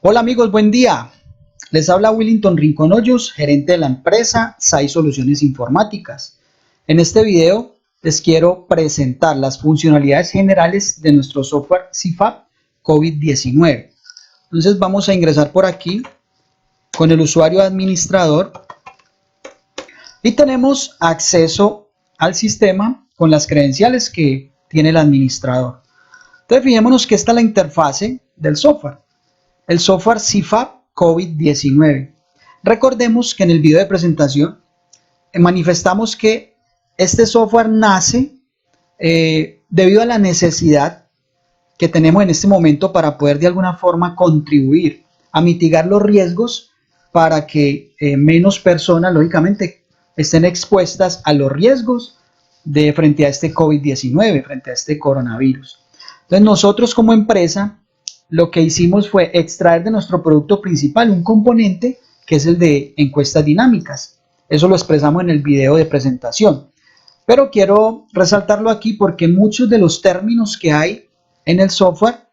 Hola amigos, buen día. Les habla Willington Rincón Hoyos, gerente de la empresa SAI Soluciones Informáticas. En este video les quiero presentar las funcionalidades generales de nuestro software CIFAP COVID-19. Entonces vamos a ingresar por aquí con el usuario administrador y tenemos acceso al sistema con las credenciales que tiene el administrador. Entonces fijémonos que esta es la interfase del software. El software CIFAP COVID-19. Recordemos que en el video de presentación manifestamos que este software nace debido a la necesidad que tenemos en este momento para poder de alguna forma contribuir a mitigar los riesgos para que menos personas, lógicamente, estén expuestas a los riesgos de frente a este COVID-19, frente a este coronavirus. Entonces nosotros como empresa lo que hicimos fue extraer de nuestro producto principal un componente que es el de encuestas dinámicas. Eso lo expresamos en el video de presentación. Pero quiero resaltarlo aquí porque muchos de los términos que hay en el software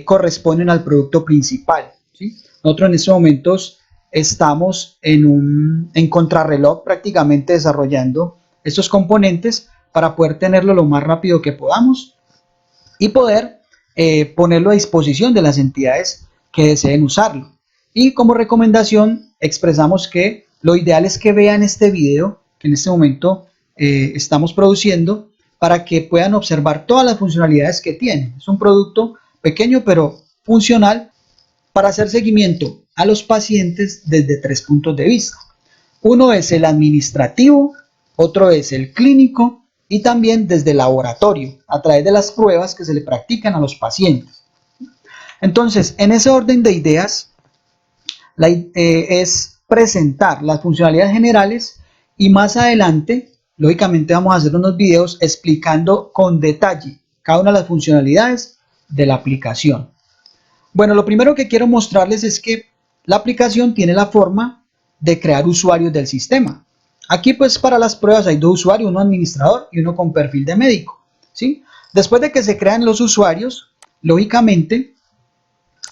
corresponden al producto principal, ¿sí? Nosotros en estos momentos estamos en contrarreloj prácticamente desarrollando estos componentes para poder tenerlo lo más rápido que podamos y poder ponerlo a disposición de las entidades que deseen usarlo. Y como recomendación expresamos que lo ideal es que vean este video que en este momento estamos produciendo para que puedan observar todas las funcionalidades que tiene. Es un producto pequeño pero funcional para hacer seguimiento a los pacientes desde 3 puntos de vista. Uno es el administrativo, otro es el clínico y también desde el laboratorio, a través de las pruebas que se le practican a los pacientes. Entonces, en ese orden de ideas, es presentar las funcionalidades generales y más adelante, lógicamente, vamos a hacer unos videos explicando con detalle cada una de las funcionalidades de la aplicación. Bueno, lo primero que quiero mostrarles es que la aplicación tiene la forma de crear usuarios del sistema. Aquí pues para las pruebas hay dos usuarios, uno administrador y uno con perfil de médico, ¿sí? Después de que se crean los usuarios, lógicamente,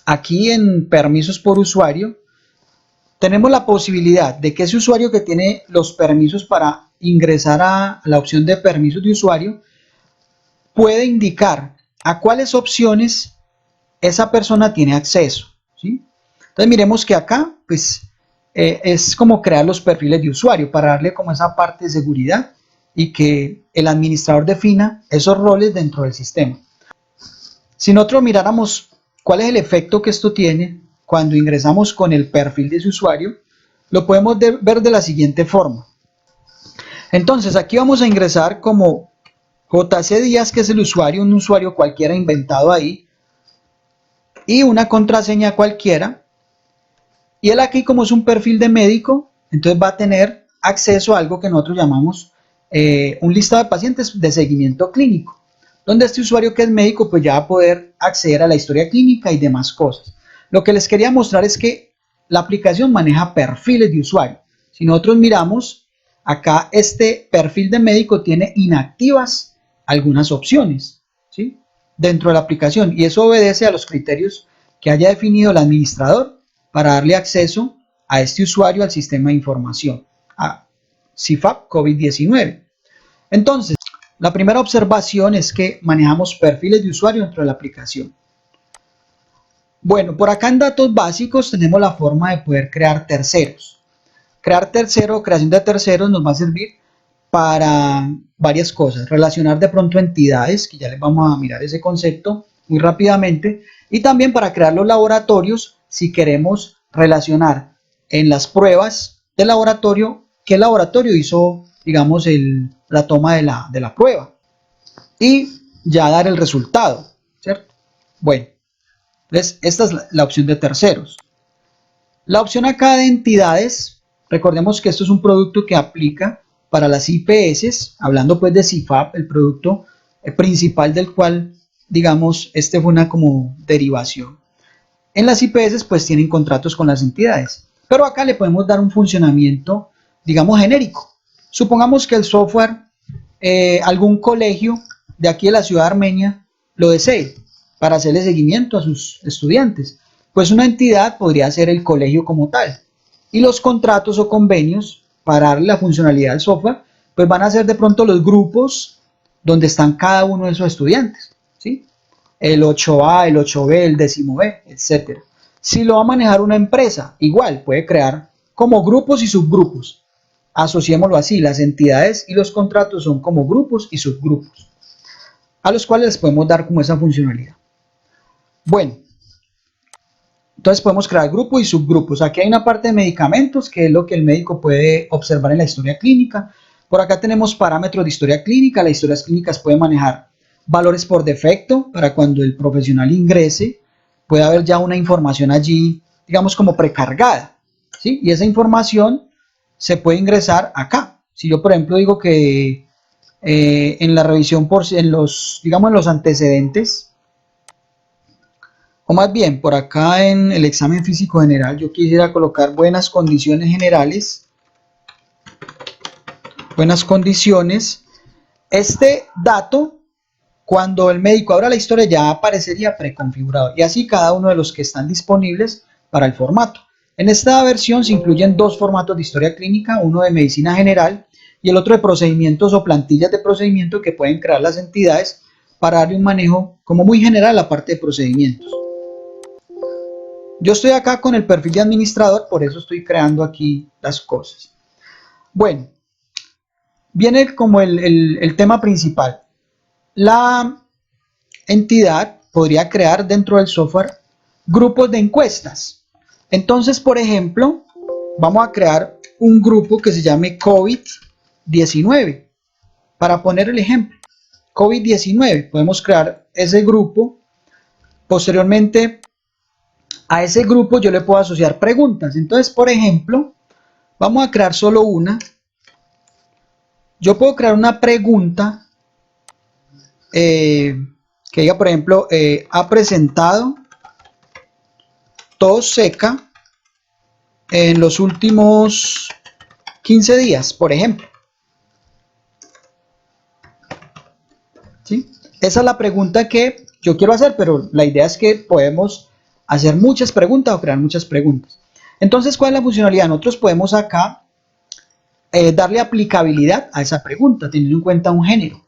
aquí en permisos por usuario, tenemos la posibilidad de que ese usuario que tiene los permisos para ingresar a la opción de permisos de usuario, puede indicar a cuáles opciones esa persona tiene acceso, ¿sí? Entonces miremos que acá, pues, es como crear los perfiles de usuario para darle como esa parte de seguridad y que el administrador defina esos roles dentro del sistema. Si nosotros miráramos cuál es el efecto que esto tiene cuando ingresamos con el perfil de ese usuario, lo podemos ver de la siguiente forma. Entonces aquí vamos a ingresar como JC Díaz, que es el usuario, un usuario cualquiera inventado ahí, y una contraseña cualquiera. Y él aquí, como es un perfil de médico, entonces va a tener acceso a algo que nosotros llamamos un listado de pacientes de seguimiento clínico, donde este usuario que es médico pues ya va a poder acceder a la historia clínica y demás cosas. Lo que les quería mostrar es que la aplicación maneja perfiles de usuario. Si nosotros miramos, acá este perfil de médico tiene inactivas algunas opciones, ¿sí?, dentro de la aplicación, y eso obedece a los criterios que haya definido el administrador para darle acceso a este usuario al sistema de información, a CIFAP COVID-19. Entonces, la primera observación es que manejamos perfiles de usuario dentro de la aplicación. Bueno, por acá en datos básicos tenemos la forma de poder crear terceros. Creación de terceros nos va a servir para varias cosas. Relacionar de pronto entidades, que ya les vamos a mirar ese concepto muy rápidamente, y también para crear los laboratorios si queremos relacionar en las pruebas del laboratorio qué laboratorio hizo, digamos, la toma de la prueba y ya dar el resultado, ¿cierto? Bueno, entonces esta es la opción de terceros. La opción acá de entidades, recordemos que esto es un producto que aplica para las IPS, hablando pues de CIFAP, el producto principal del cual, digamos, este fue una como derivación. En las IPS pues tienen contratos con las entidades, pero acá le podemos dar un funcionamiento, digamos, genérico. Supongamos que el software, algún colegio de aquí de la ciudad de Armenia lo desee para hacerle seguimiento a sus estudiantes. Pues una entidad podría ser el colegio como tal. Y los contratos o convenios para darle la funcionalidad al software, pues van a ser de pronto los grupos donde están cada uno de esos estudiantes, ¿sí? El 8A, el 8B, el 10B, etc. Si lo va a manejar una empresa, igual puede crear como grupos y subgrupos. Asociémoslo así, las entidades y los contratos son como grupos y subgrupos, a los cuales les podemos dar como esa funcionalidad. Bueno, entonces podemos crear grupos y subgrupos. Aquí hay una parte de medicamentos, que es lo que el médico puede observar en la historia clínica. Por acá tenemos parámetros de historia clínica. Las historias clínicas pueden manejar valores por defecto para cuando el profesional ingrese, puede haber ya una información allí, digamos como precargada, ¿sí? Y esa información se puede ingresar acá. Si yo, por ejemplo, digo que en la revisión, digamos en los antecedentes, o más bien, por acá en el examen físico general, yo quisiera colocar buenas condiciones generales. Buenas condiciones. Este dato, cuando el médico abra la historia, ya aparecería preconfigurado. Y así cada uno de los que están disponibles para el formato. En esta versión se incluyen dos formatos de historia clínica, uno de medicina general y el otro de procedimientos o plantillas de procedimiento que pueden crear las entidades para darle un manejo como muy general a la parte de procedimientos. Yo estoy acá con el perfil de administrador, por eso estoy creando aquí las cosas. Bueno, viene como el tema principal. La entidad podría crear dentro del software grupos de encuestas. Entonces, por ejemplo, vamos a crear un grupo que se llame COVID-19. Para poner el ejemplo, COVID-19, podemos crear ese grupo. Posteriormente, a ese grupo yo le puedo asociar preguntas. Entonces, por ejemplo, vamos a crear solo una. Yo puedo crear una pregunta que diga, por ejemplo, ha presentado tos seca en los últimos 15 días, por ejemplo. ¿Sí? Esa es la pregunta que yo quiero hacer, pero la idea es que podemos hacer muchas preguntas o crear muchas preguntas. Entonces, ¿cuál es la funcionalidad? Nosotros podemos acá darle aplicabilidad a esa pregunta, teniendo en cuenta un género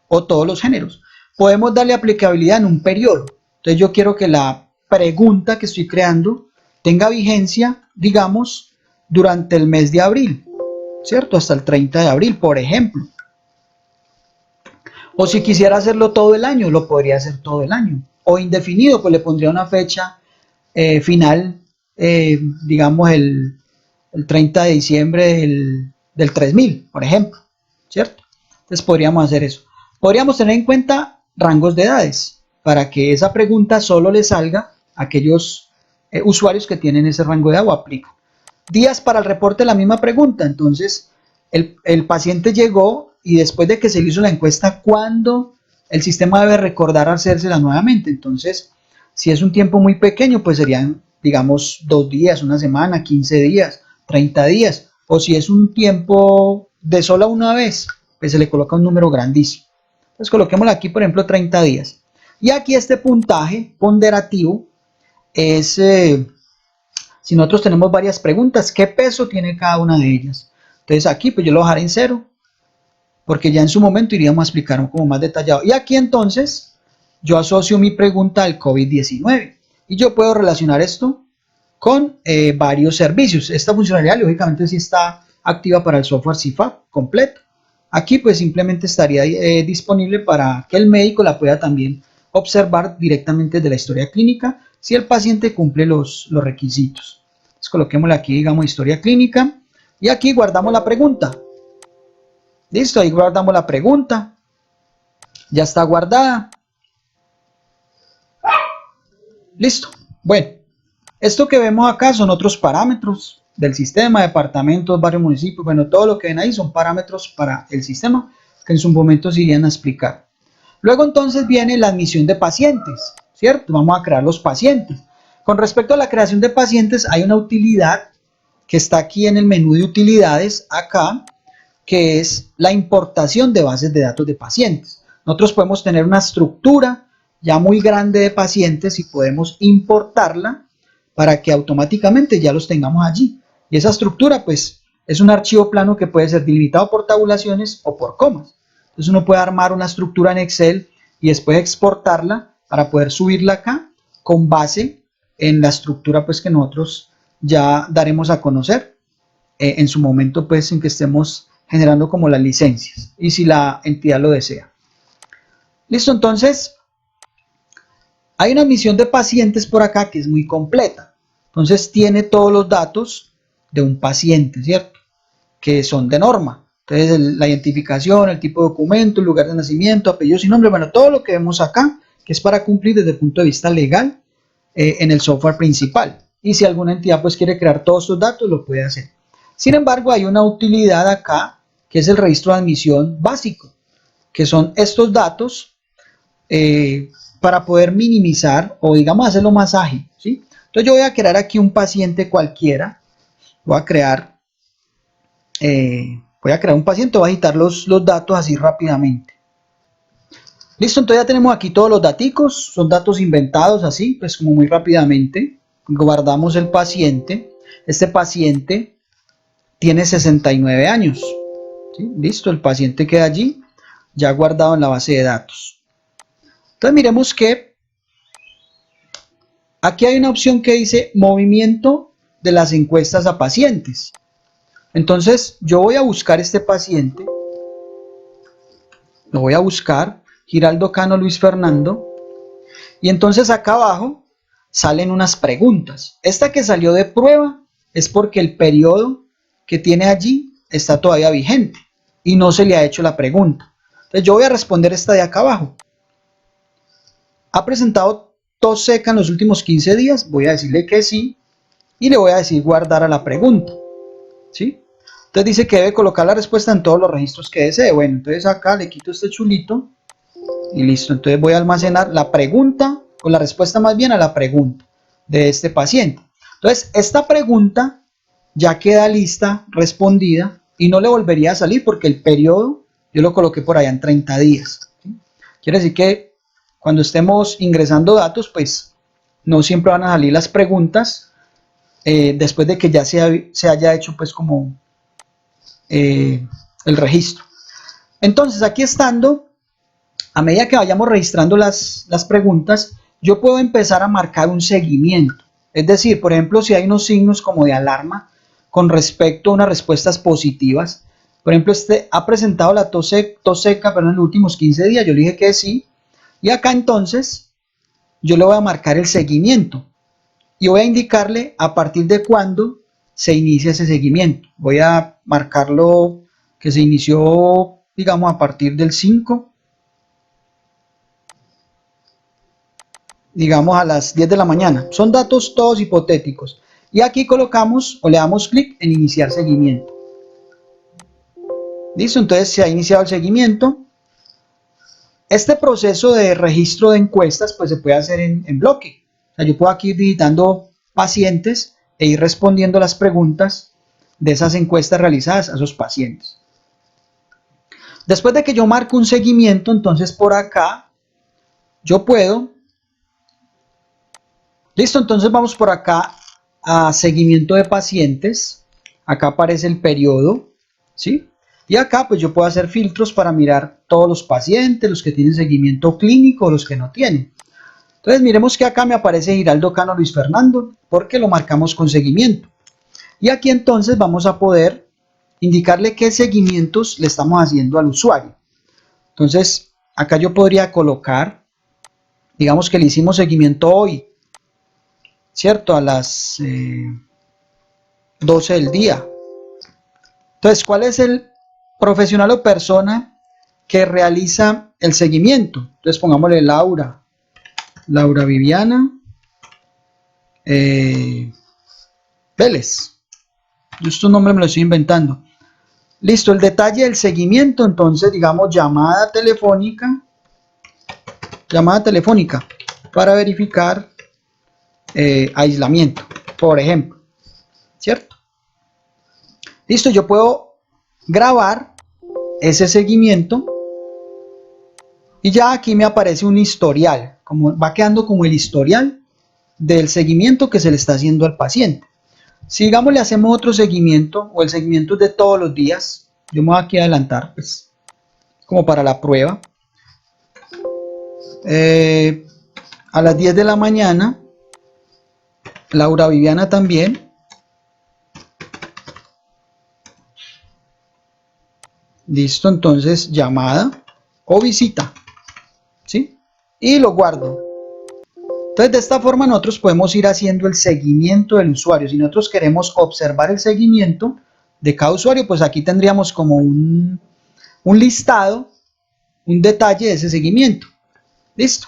o todos los géneros. Podemos darle aplicabilidad en un periodo. Entonces, yo quiero que la pregunta que estoy creando tenga vigencia, digamos, durante el mes de abril, ¿cierto? Hasta el 30 de abril, por ejemplo. O si quisiera hacerlo todo el año, lo podría hacer todo el año. O indefinido, pues le pondría una fecha final, digamos el 30 de diciembre del 3000, por ejemplo, ¿cierto? Entonces podríamos hacer eso. Podríamos tener en cuenta rangos de edades para que esa pregunta solo le salga a aquellos usuarios que tienen ese rango de edad o aplican. Días para el reporte de la misma pregunta. Entonces, el paciente llegó y después de que se le hizo la encuesta, ¿cuándo el sistema debe recordar hacérsela nuevamente? Entonces, si es un tiempo muy pequeño, pues serían, digamos, 2 días, una semana, 15 días, 30 días. O si es un tiempo de sola una vez, pues se le coloca un número grandísimo. Entonces, coloquémosle aquí, por ejemplo, 30 días. Y aquí este puntaje ponderativo es, si nosotros tenemos varias preguntas, ¿qué peso tiene cada una de ellas? Entonces aquí pues yo lo dejaré en 0, porque ya en su momento iríamos a explicar como más detallado. Y aquí entonces yo asocio mi pregunta al COVID-19 y yo puedo relacionar esto con varios servicios. Esta funcionalidad lógicamente sí está activa para el software CIFAP completo. Aquí pues simplemente estaría disponible para que el médico la pueda también observar directamente de la historia clínica si el paciente cumple los requisitos. Entonces coloquémosle aquí, digamos, historia clínica y aquí guardamos la pregunta. Listo, ahí guardamos la pregunta. Ya está guardada. Listo. Bueno, esto que vemos acá son otros parámetros del sistema, departamentos, barrios, municipios. Bueno, todo lo que ven ahí son parámetros para el sistema que en su momento se irían a explicar. Luego entonces viene la admisión de pacientes, ¿cierto? Vamos a crear los pacientes. Con respecto a la creación de pacientes, hay una utilidad que está aquí en el menú de utilidades, acá, que es la importación de bases de datos de pacientes. Nosotros podemos tener una estructura ya muy grande de pacientes y podemos importarla para que automáticamente ya los tengamos allí. Y esa estructura pues es un archivo plano que puede ser delimitado por tabulaciones o por comas. Entonces uno puede armar una estructura en Excel y después exportarla para poder subirla acá con base en la estructura pues que nosotros ya daremos a conocer en su momento pues en que estemos generando como las licencias y si la entidad lo desea. Listo, entonces hay una admisión de pacientes por acá que es muy completa. Entonces tiene todos los datos de un paciente, ¿cierto? Que son de norma. Entonces la identificación, el tipo de documento, el lugar de nacimiento, apellidos y nombre, bueno, todo lo que vemos acá, que es para cumplir desde el punto de vista legal en el software principal. Y si alguna entidad pues quiere crear todos estos datos, lo puede hacer. Sin embargo, hay una utilidad acá, que es el registro de admisión básico, que son estos datos para poder minimizar o digamos hacerlo más ágil, ¿sí? Entonces yo voy a crear aquí un paciente cualquiera, voy a crear un paciente, voy a agitar los datos así rápidamente. Listo, entonces ya tenemos aquí todos los daticos, son datos inventados así, pues como muy rápidamente. Guardamos el paciente, este paciente tiene 69 años, ¿sí? Listo, el paciente queda allí, ya guardado en la base de datos. Entonces miremos que aquí hay una opción que dice movimiento de las encuestas a pacientes. Entonces yo voy a buscar este paciente, lo voy a buscar, Giraldo Cano Luis Fernando, y entonces acá abajo salen unas preguntas. Esta que salió de prueba es porque el periodo que tiene allí está todavía vigente y no se le ha hecho la pregunta. Entonces yo voy a responder esta de acá abajo. ¿Ha presentado tos seca en los últimos 15 días? Voy a decirle que sí y le voy a decir guardar a la pregunta, ¿sí? Entonces dice que debe colocar la respuesta en todos los registros que desee. Bueno, entonces acá le quito este chulito y listo. Entonces voy a almacenar la pregunta o la respuesta más bien a la pregunta de este paciente. Entonces esta pregunta ya queda lista, respondida y no le volvería a salir porque el periodo yo lo coloqué por allá en 30 días, ¿sí? Quiere decir que cuando estemos ingresando datos, pues no siempre van a salir las preguntas después de que ya se haya hecho pues como el registro. Entonces aquí estando, a medida que vayamos registrando las preguntas, yo puedo empezar a marcar un seguimiento. Es decir, por ejemplo, si hay unos signos como de alarma con respecto a unas respuestas positivas, por ejemplo, este ha presentado la tos seca, pero en los últimos 15 días, yo le dije que sí, y acá entonces yo le voy a marcar el seguimiento y voy a indicarle a partir de cuándo se inicia ese seguimiento. Voy a marcarlo que se inició, digamos, a partir del 5, digamos a las 10 de la mañana. Son datos todos hipotéticos. Y aquí colocamos o le damos clic en iniciar seguimiento. Listo, entonces se ha iniciado el seguimiento. Este proceso de registro de encuestas pues se puede hacer en bloque. O sea, yo puedo aquí ir digitando pacientes e ir respondiendo las preguntas de esas encuestas realizadas a esos pacientes. Después de que yo marco un seguimiento, entonces por acá yo puedo. Listo, entonces vamos por acá a seguimiento de pacientes. Acá aparece el periodo, ¿sí? Y acá pues yo puedo hacer filtros para mirar todos los pacientes, los que tienen seguimiento clínico, los que no tienen. Entonces miremos que acá me aparece Giraldo Cano Luis Fernando porque lo marcamos con seguimiento. Y aquí entonces vamos a poder indicarle qué seguimientos le estamos haciendo al usuario. Entonces acá yo podría colocar, digamos que le hicimos seguimiento hoy, ¿cierto? A las 12 del día. Entonces, ¿cuál es el profesional o persona que realiza el seguimiento? Entonces pongámosle Laura Viviana Vélez. Yo este nombre me lo estoy inventando. Listo, el detalle del seguimiento, entonces digamos llamada telefónica para verificar aislamiento, por ejemplo, ¿cierto? Listo, yo puedo grabar ese seguimiento y ya aquí me aparece un historial, como va quedando como el historial del seguimiento que se le está haciendo al paciente. Si digamos le hacemos otro seguimiento o el seguimiento es de todos los días, yo me voy aquí a adelantar pues como para la prueba. A las 10 de la mañana, Laura Viviana también. Listo, entonces llamada o visita, ¿sí? Y lo guardo. Entonces de esta forma nosotros podemos ir haciendo el seguimiento del usuario. Si nosotros queremos observar el seguimiento de cada usuario, pues aquí tendríamos como un listado, un detalle de ese seguimiento. Listo.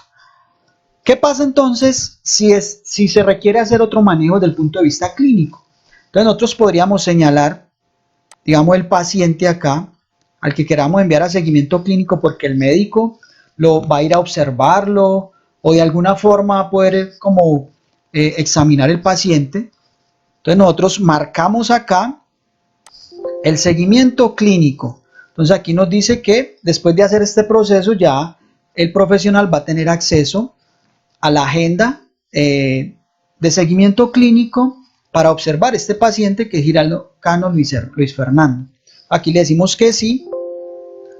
¿Qué pasa entonces si se requiere hacer otro manejo desde el punto de vista clínico? Entonces nosotros podríamos señalar, digamos, el paciente acá, al que queramos enviar a seguimiento clínico porque el médico lo va a ir a observarlo o de alguna forma va a poder como examinar el paciente. Entonces nosotros marcamos acá el seguimiento clínico. Entonces aquí nos dice que después de hacer este proceso ya el profesional va a tener acceso a la agenda de seguimiento clínico para observar este paciente que es Giraldo Cano Luis Fernando. Aquí le decimos que sí,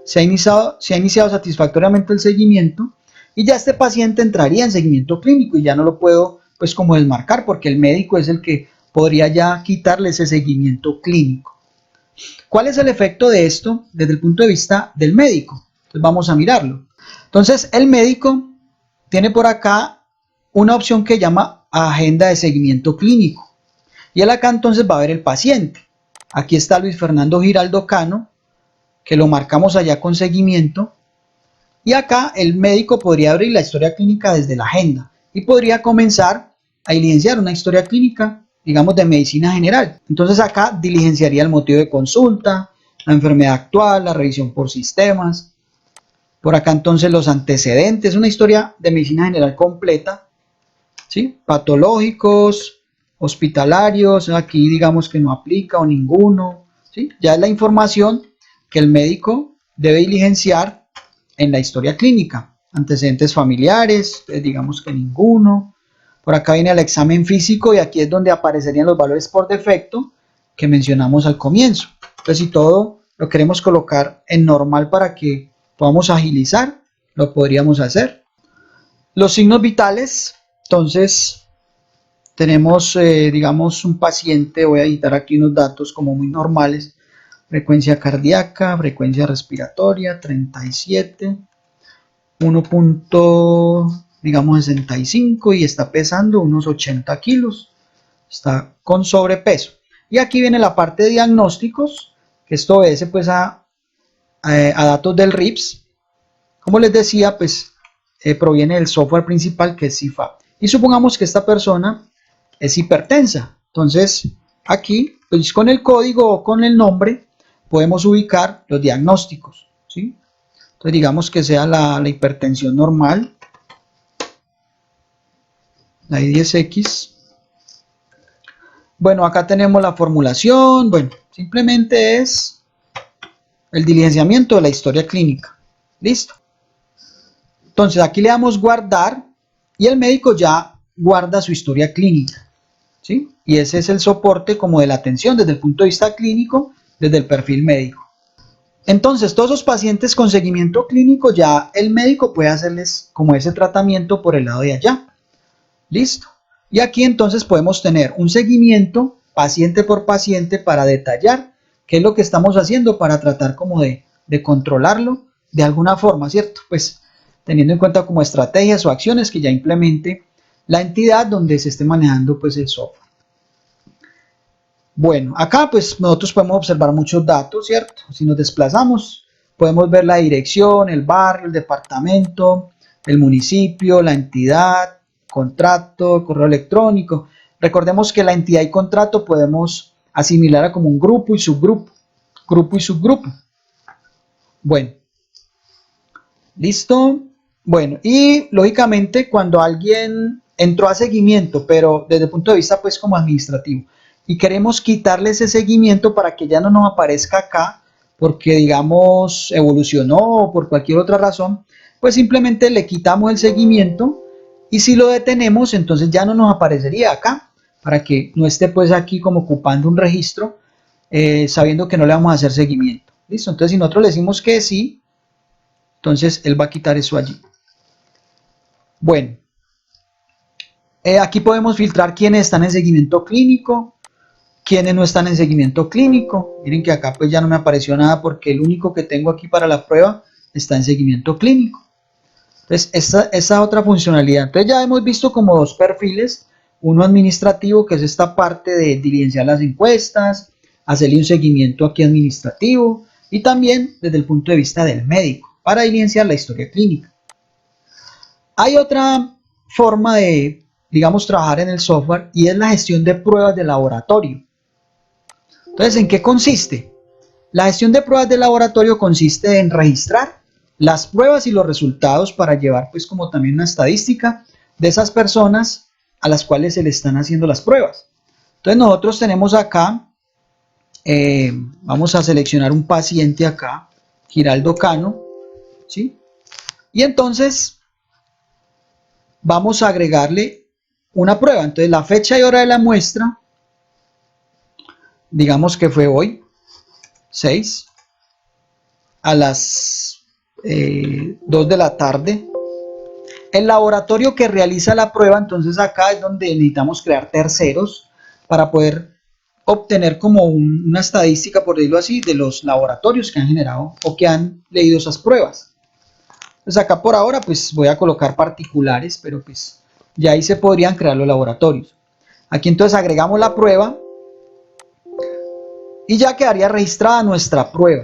se ha iniciado satisfactoriamente el seguimiento y ya este paciente entraría en seguimiento clínico y ya no lo puedo pues como desmarcar porque el médico es el que podría ya quitarle ese seguimiento clínico. ¿Cuál es el efecto de esto desde el punto de vista del médico? Entonces vamos a mirarlo. Entonces el médico tiene por acá una opción que llama agenda de seguimiento clínico y él acá entonces va a ver el paciente. Aquí está Luis Fernando Giraldo Cano, que lo marcamos allá con seguimiento, y acá el médico podría abrir la historia clínica desde la agenda y podría comenzar a diligenciar una historia clínica, digamos, de medicina general. Entonces acá diligenciaría el motivo de consulta, la enfermedad actual, la revisión por sistemas, por acá entonces los antecedentes, una historia de medicina general completa, ¿sí? Patológicos, hospitalarios, aquí digamos que no aplica o ninguno, ¿sí? Ya es la información que el médico debe diligenciar en la historia clínica. Antecedentes familiares, digamos que ninguno. Por acá viene el examen físico y aquí es donde aparecerían los valores por defecto que mencionamos al comienzo. Entonces si todo lo queremos colocar en normal para que podamos agilizar, lo podríamos hacer. Los signos vitales, entonces tenemos digamos un paciente, voy a editar aquí unos datos como muy normales. Frecuencia cardíaca, frecuencia respiratoria, 37, 1.65 y está pesando unos 80 kilos. Está con sobrepeso. Y aquí viene la parte de diagnósticos, que esto obedece pues a datos del RIPS. Como les decía, pues proviene del software principal que es CIFAP. Y supongamos que esta persona es hipertensa. Entonces aquí, pues con el código o con el nombre, podemos ubicar los diagnósticos, ¿sí? Entonces digamos que sea la hipertensión normal, la I10X. Bueno, acá tenemos la formulación. Bueno, simplemente es el diligenciamiento de la historia clínica. Listo. Entonces aquí le damos guardar y el médico ya guarda su historia clínica, ¿sí? Y ese es el soporte como de la atención desde el punto de vista clínico, desde el perfil médico. Entonces, todos los pacientes con seguimiento clínico ya el médico puede hacerles como ese tratamiento por el lado de allá. Listo. Y aquí entonces podemos tener un seguimiento paciente por paciente para detallar qué es lo que estamos haciendo para tratar como de controlarlo de alguna forma, ¿cierto? Pues teniendo en cuenta como estrategias o acciones que ya implemente la entidad donde se esté manejando pues el software. Bueno, acá pues nosotros podemos observar muchos datos, ¿cierto? Si nos desplazamos, podemos ver la dirección, el barrio, el departamento, el municipio, la entidad, contrato, correo electrónico. Recordemos que la entidad y contrato podemos asimilar a como un grupo y subgrupo. Grupo y subgrupo. Bueno. ¿Listo? Bueno, y lógicamente cuando alguien entró a seguimiento, pero desde el punto de vista pues como administrativo, y queremos quitarle ese seguimiento para que ya no nos aparezca acá, porque digamos evolucionó o por cualquier otra razón, pues simplemente le quitamos el seguimiento Y si lo detenemos, entonces ya no nos aparecería acá, para que no esté pues aquí como ocupando un registro, sabiendo que no le vamos a hacer seguimiento. ¿Listo? Entonces si nosotros le decimos que sí, entonces él va a quitar eso allí. Bueno, aquí podemos filtrar quiénes están en seguimiento clínico, quiénes no están en seguimiento clínico. Miren que acá pues ya no me apareció nada porque el único que tengo aquí para la prueba está en seguimiento clínico. Entonces, esa otra funcionalidad. Entonces ya hemos visto como dos perfiles, uno administrativo, que es esta parte de diligenciar las encuestas, hacerle un seguimiento aquí administrativo, y también desde el punto de vista del médico, para diligenciar la historia clínica. Hay otra forma de, digamos, trabajar en el software, y es la gestión de pruebas de laboratorio. Entonces, ¿en qué consiste? La gestión de pruebas de laboratorio consiste en registrar las pruebas y los resultados para llevar pues como también una estadística de esas personas a las cuales se le están haciendo las pruebas. Entonces nosotros tenemos acá, vamos a seleccionar un paciente acá, Giraldo Cano, ¿sí? Y entonces vamos a agregarle una prueba. Entonces la fecha y hora de la muestra, digamos que fue hoy, 6, a las 2 de la tarde. El laboratorio que realiza la prueba, entonces acá es donde necesitamos crear terceros para poder obtener como una estadística, por decirlo así, de los laboratorios que han generado o que han leído esas pruebas. Entonces acá por ahora pues voy a colocar particulares, pero pues ya ahí se podrían crear los laboratorios. Aquí entonces agregamos la prueba y ya quedaría registrada nuestra prueba.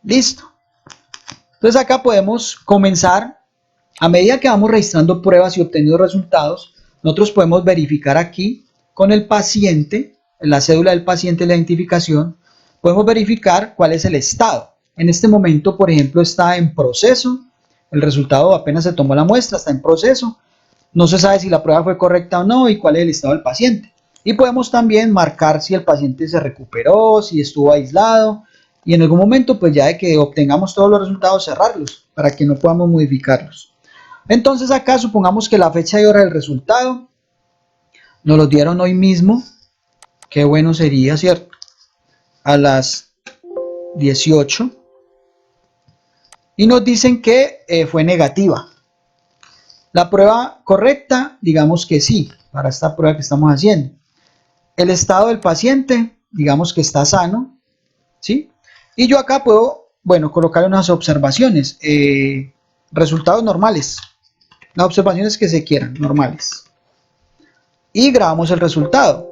Listo. Entonces acá podemos comenzar, a medida que vamos registrando pruebas y obteniendo resultados, nosotros podemos verificar aquí con el paciente, la cédula del paciente, la identificación, podemos verificar cuál es el estado. En este momento, por ejemplo, está en proceso, el resultado apenas se tomó la muestra, está en proceso, no se sabe si la prueba fue correcta o no y cuál es el estado del paciente. Y podemos también marcar si el paciente se recuperó, si estuvo aislado, y en algún momento, pues ya de que obtengamos todos los resultados, cerrarlos para que no podamos modificarlos. Entonces acá supongamos que la fecha y hora del resultado nos lo dieron hoy mismo. Qué bueno sería, ¿cierto? A las 18. Y nos dicen que fue negativa. La prueba correcta, digamos que sí, para esta prueba que estamos haciendo. El estado del paciente, digamos que está sano, ¿sí? Y yo acá puedo, bueno, colocar unas observaciones, resultados normales, las observaciones que se quieran, normales. Y grabamos el resultado.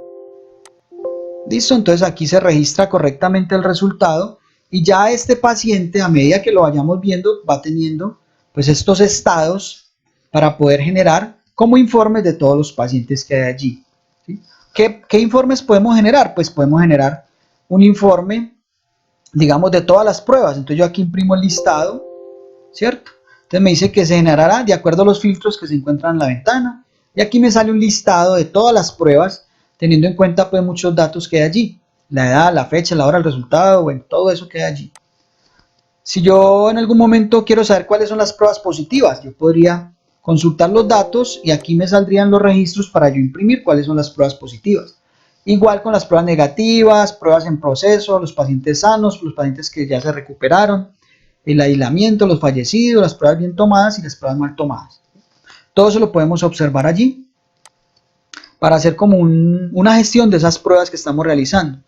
Listo, entonces aquí se registra correctamente el resultado y ya este paciente, a medida que lo vayamos viendo, va teniendo pues estos estados para poder generar como informes de todos los pacientes que hay allí. ¿Sí? ¿Qué informes podemos generar? Pues podemos generar un informe, digamos, de todas las pruebas. Entonces yo aquí imprimo el listado, ¿cierto? Entonces me dice que se generará de acuerdo a los filtros que se encuentran en la ventana. Y aquí me sale un listado de todas las pruebas, teniendo en cuenta pues muchos datos que hay allí. La edad, la fecha, la hora, el resultado, bueno, todo eso que hay allí. Si yo en algún momento quiero saber cuáles son las pruebas positivas, yo podría consultar los datos y aquí me saldrían los registros para yo imprimir cuáles son las pruebas positivas. Igual con las pruebas negativas, pruebas en proceso, los pacientes sanos, los pacientes que ya se recuperaron, el aislamiento, los fallecidos, las pruebas bien tomadas y las pruebas mal tomadas. Todo eso lo podemos observar allí para hacer como una gestión de esas pruebas que estamos realizando.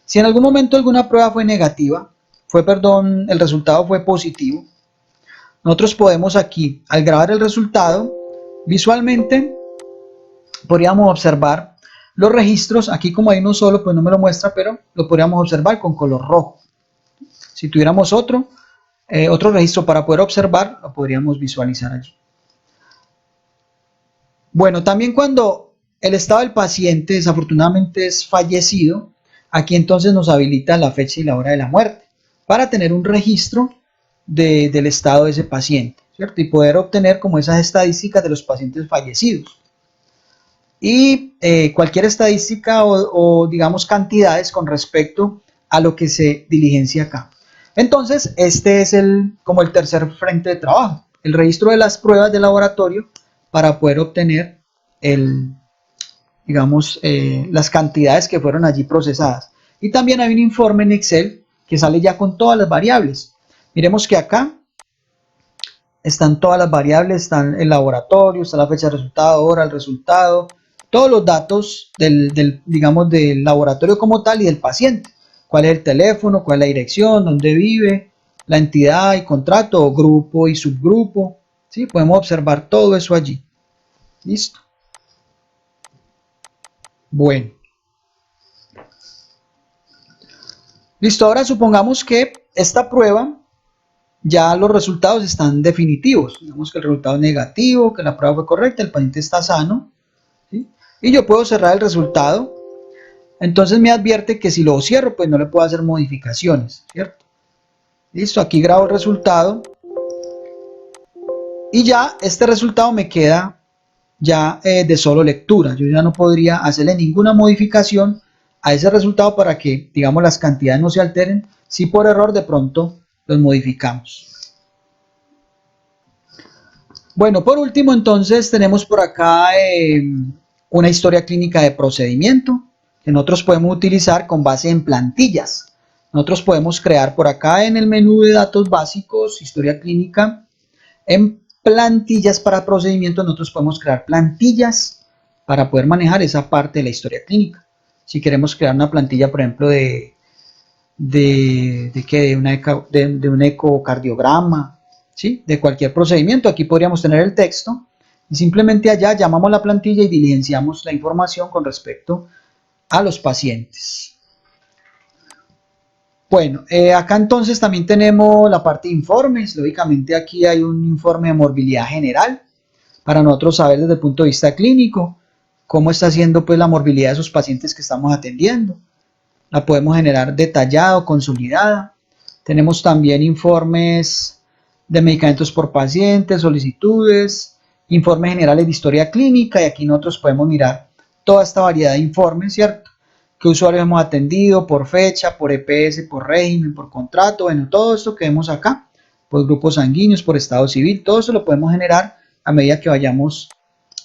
Si en algún momento alguna prueba fue negativa, el resultado fue positivo, nosotros podemos aquí, al grabar el resultado, visualmente podríamos observar los registros. Aquí como hay uno solo, pues no me lo muestra, pero lo podríamos observar con color rojo. Si tuviéramos otro registro para poder observar, lo podríamos visualizar allí. Bueno, también cuando el estado del paciente desafortunadamente es fallecido, aquí entonces nos habilita la fecha y la hora de la muerte para tener un registro del estado de ese paciente, ¿cierto? Y poder obtener como esas estadísticas de los pacientes fallecidos. Y cualquier estadística o digamos cantidades con respecto a lo que se diligencia acá. Entonces, este es como el tercer frente de trabajo, el registro de las pruebas de laboratorio para poder obtener digamos, las cantidades que fueron allí procesadas. Y también hay un informe en Excel que sale ya con todas las variables. Miremos que acá están todas las variables, están el laboratorio, está la fecha de resultado, hora, el resultado, todos los datos digamos, del laboratorio como tal y del paciente. Cuál es el teléfono, cuál es la dirección, dónde vive, la entidad y contrato, grupo y subgrupo. ¿Sí? Podemos observar todo eso allí. Listo. Bueno. Listo, ahora supongamos que esta prueba ya los resultados están definitivos. Digamos que el resultado es negativo, que la prueba fue correcta, el paciente está sano, ¿sí? Y yo puedo cerrar el resultado. Entonces me advierte que si lo cierro, pues no le puedo hacer modificaciones, ¿cierto? Listo, aquí grabo el resultado. Y ya este resultado me queda ya de solo lectura. Yo ya no podría hacerle ninguna modificación a ese resultado para que, digamos, las cantidades no se alteren. Si por error de pronto los modificamos. Bueno, por último, entonces tenemos por acá una historia clínica de procedimiento que nosotros podemos utilizar con base en plantillas. Nosotros podemos crear por acá en el menú de datos básicos, historia clínica, en plantillas para procedimiento. Nosotros podemos crear plantillas para poder manejar esa parte de la historia clínica. Si queremos crear una plantilla, por ejemplo, de un ecocardiograma, ¿sí? De cualquier procedimiento, aquí podríamos tener el texto y simplemente allá llamamos la plantilla y diligenciamos la información con respecto a los pacientes. Bueno, acá entonces también tenemos la parte de informes. Lógicamente aquí hay un informe de morbilidad general para nosotros saber desde el punto de vista clínico cómo está siendo pues la morbilidad de esos pacientes que estamos atendiendo. La podemos generar detallada o consolidada. Tenemos también informes de medicamentos por pacientes, solicitudes, informes generales de historia clínica, y aquí nosotros podemos mirar toda esta variedad de informes, ¿cierto? ¿Qué usuarios hemos atendido por fecha, por EPS, por régimen, por contrato? Bueno, todo esto que vemos acá, por grupos sanguíneos, por estado civil, todo eso lo podemos generar a medida que vayamos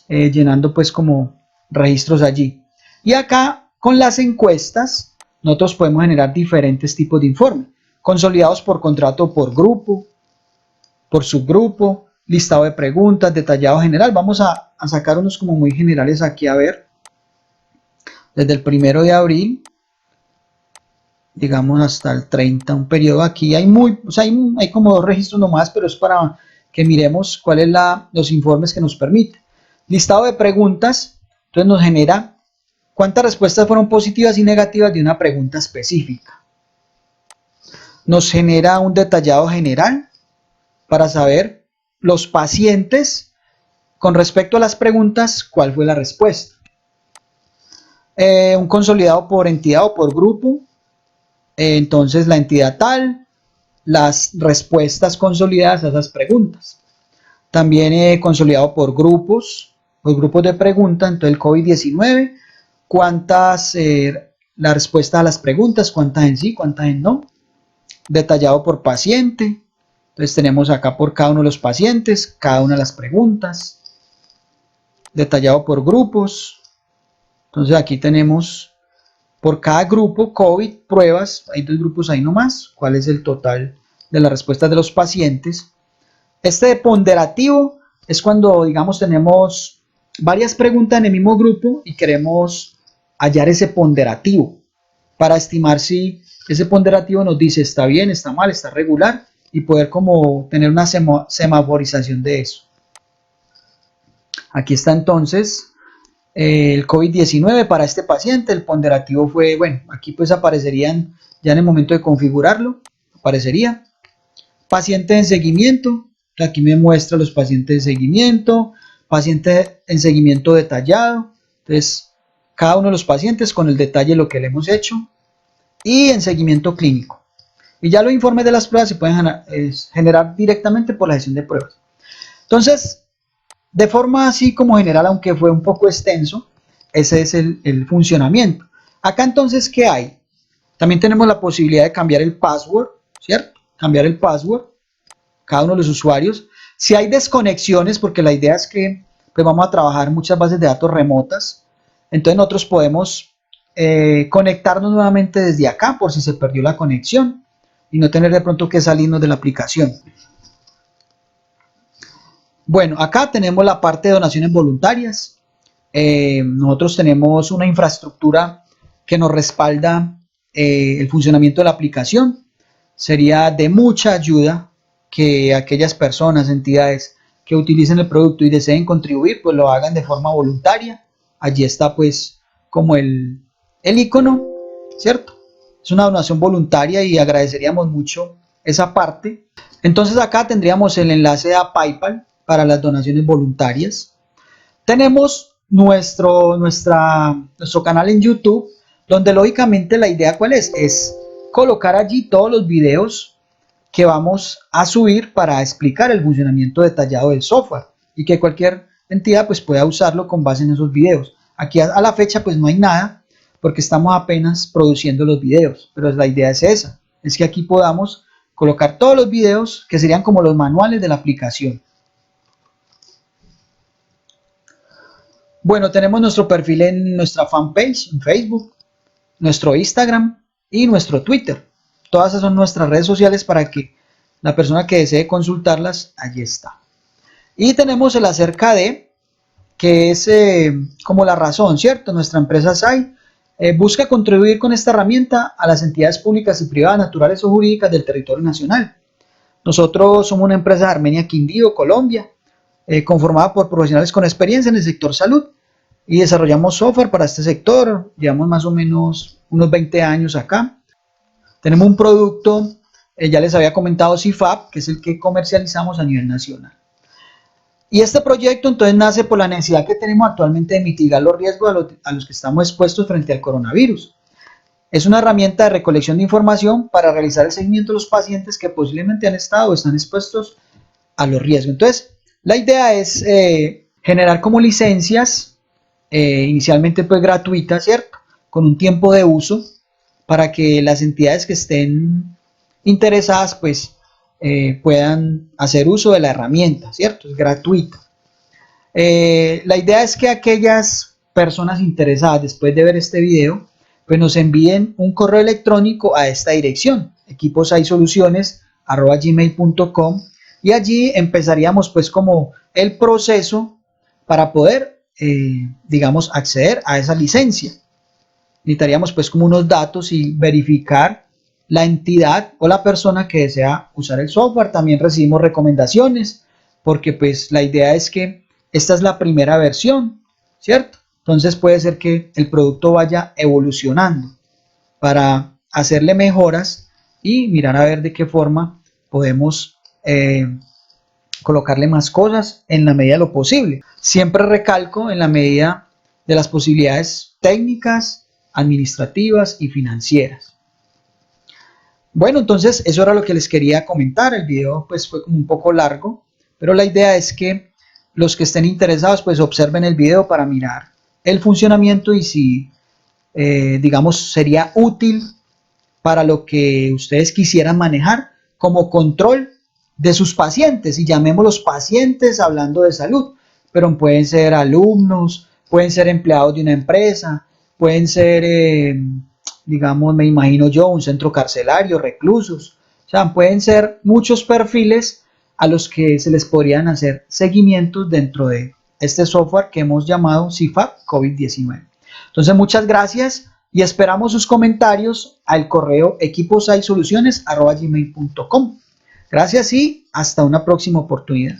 llenando pues como registros allí. Y acá con las encuestas nosotros podemos generar diferentes tipos de informes, consolidados por contrato, por grupo, por subgrupo, listado de preguntas, detallado general. Vamos a sacar unos como muy generales aquí, a ver. Desde el 1 de abril, digamos hasta el 30, un periodo aquí. Hay como 2 registros nomás, pero es para que miremos cuáles los informes que nos permite. Listado de preguntas, entonces nos genera cuántas respuestas fueron positivas y negativas de una pregunta específica. Nos genera un detallado general para saber los pacientes con respecto a las preguntas, cuál fue la respuesta. Un consolidado por entidad o por grupo, entonces la entidad tal, las respuestas consolidadas a esas preguntas. También consolidado por grupos de preguntas, entonces el COVID-19, cuántas, la respuesta a las preguntas, cuántas en sí, cuántas en no. Detallado por paciente, entonces tenemos acá por cada uno de los pacientes, cada una de las preguntas. Detallado por grupos, entonces aquí tenemos por cada grupo COVID pruebas, hay 2 grupos ahí nomás, cuál es el total de las respuestas de los pacientes. Este ponderativo es cuando, digamos, tenemos varias preguntas en el mismo grupo y queremos hallar ese ponderativo para estimar si ese ponderativo nos dice está bien, está mal, está regular, y poder como tener una semaforización de eso. Aquí está entonces el COVID-19 para este paciente. El ponderativo fue, bueno, aquí pues aparecerían ya en el momento de configurarlo, aparecería paciente en seguimiento. Aquí me muestra los pacientes de seguimiento, paciente en seguimiento detallado, entonces cada uno de los pacientes con el detalle de lo que le hemos hecho, y en seguimiento clínico. Y ya los informes de las pruebas se pueden generar directamente por la gestión de pruebas. Entonces, de forma así como general, aunque fue un poco extenso, ese es el funcionamiento. Acá entonces, ¿qué hay? También tenemos la posibilidad de cambiar el password, ¿cierto? Cambiar el password, cada uno de los usuarios. Si hay desconexiones, porque la idea es que pues vamos a trabajar muchas bases de datos remotas. Entonces nosotros podemos conectarnos nuevamente desde acá por si se perdió la conexión y no tener de pronto que salirnos de la aplicación. Bueno, acá tenemos la parte de donaciones voluntarias. Nosotros tenemos una infraestructura que nos respalda el funcionamiento de la aplicación. Sería de mucha ayuda que aquellas personas, entidades que utilicen el producto y deseen contribuir, pues lo hagan de forma voluntaria. Allí está pues como el icono, ¿cierto? Es una donación voluntaria y agradeceríamos mucho esa parte. Entonces acá tendríamos el enlace a PayPal para las donaciones voluntarias. Tenemos nuestro canal en YouTube, donde lógicamente la idea ¿cuál es? Es colocar allí todos los videos que vamos a subir para explicar el funcionamiento detallado del software y que cualquier entidad pues pueda usarlo con base en esos videos. Aquí a la fecha pues no hay nada porque estamos apenas produciendo los videos, pero la idea es esa, es que aquí podamos colocar todos los videos que serían como los manuales de la aplicación. Bueno, tenemos nuestro perfil en nuestra fanpage en Facebook, nuestro Instagram y nuestro Twitter. Todas esas son nuestras redes sociales para que la persona que desee consultarlas, allí está. Y tenemos el acerca de, que es como la razón, ¿cierto? Nuestra empresa SAI busca contribuir con esta herramienta a las entidades públicas y privadas, naturales o jurídicas del territorio nacional. Nosotros somos una empresa de Armenia, Quindío, Colombia, conformada por profesionales con experiencia en el sector salud y desarrollamos software para este sector. Llevamos más o menos unos 20 años acá. Tenemos un producto, ya les había comentado, CIFAP, que es el que comercializamos a nivel nacional. Y este proyecto entonces nace por la necesidad que tenemos actualmente de mitigar los riesgos a los que estamos expuestos frente al coronavirus. Es una herramienta de recolección de información para realizar el seguimiento de los pacientes que posiblemente han estado o están expuestos a los riesgos. Entonces, la idea es generar como licencias, inicialmente pues gratuitas, ¿cierto? Con un tiempo de uso para que las entidades que estén interesadas pues puedan hacer uso de la herramienta, ¿cierto? Es gratuita. La idea es que aquellas personas interesadas después de ver este video pues nos envíen un correo electrónico a esta dirección, equiposisoluciones@gmail.com, y allí empezaríamos pues como el proceso para poder digamos acceder a esa licencia. Necesitaríamos pues como unos datos y verificar la entidad o la persona que desea usar el software. También recibimos recomendaciones porque pues la idea es que esta es la primera versión, ¿cierto? Entonces puede ser que el producto vaya evolucionando para hacerle mejoras y mirar a ver de qué forma podemos colocarle más cosas en la medida de lo posible. Siempre recalco en la medida de las posibilidades técnicas, administrativas y financieras. Bueno, entonces eso era lo que les quería comentar. El video pues fue como un poco largo, pero la idea es que los que estén interesados pues observen el video para mirar el funcionamiento y si digamos sería útil para lo que ustedes quisieran manejar como control de sus pacientes, y llamémoslos pacientes hablando de salud, pero pueden ser alumnos, pueden ser empleados de una empresa, pueden ser, digamos, me imagino yo, un centro carcelario, reclusos, o sea, pueden ser muchos perfiles a los que se les podrían hacer seguimientos dentro de este software que hemos llamado CIFAP COVID-19. Entonces, muchas gracias y esperamos sus comentarios al correo equiposisoluciones@gmail.com. Gracias y hasta una próxima oportunidad.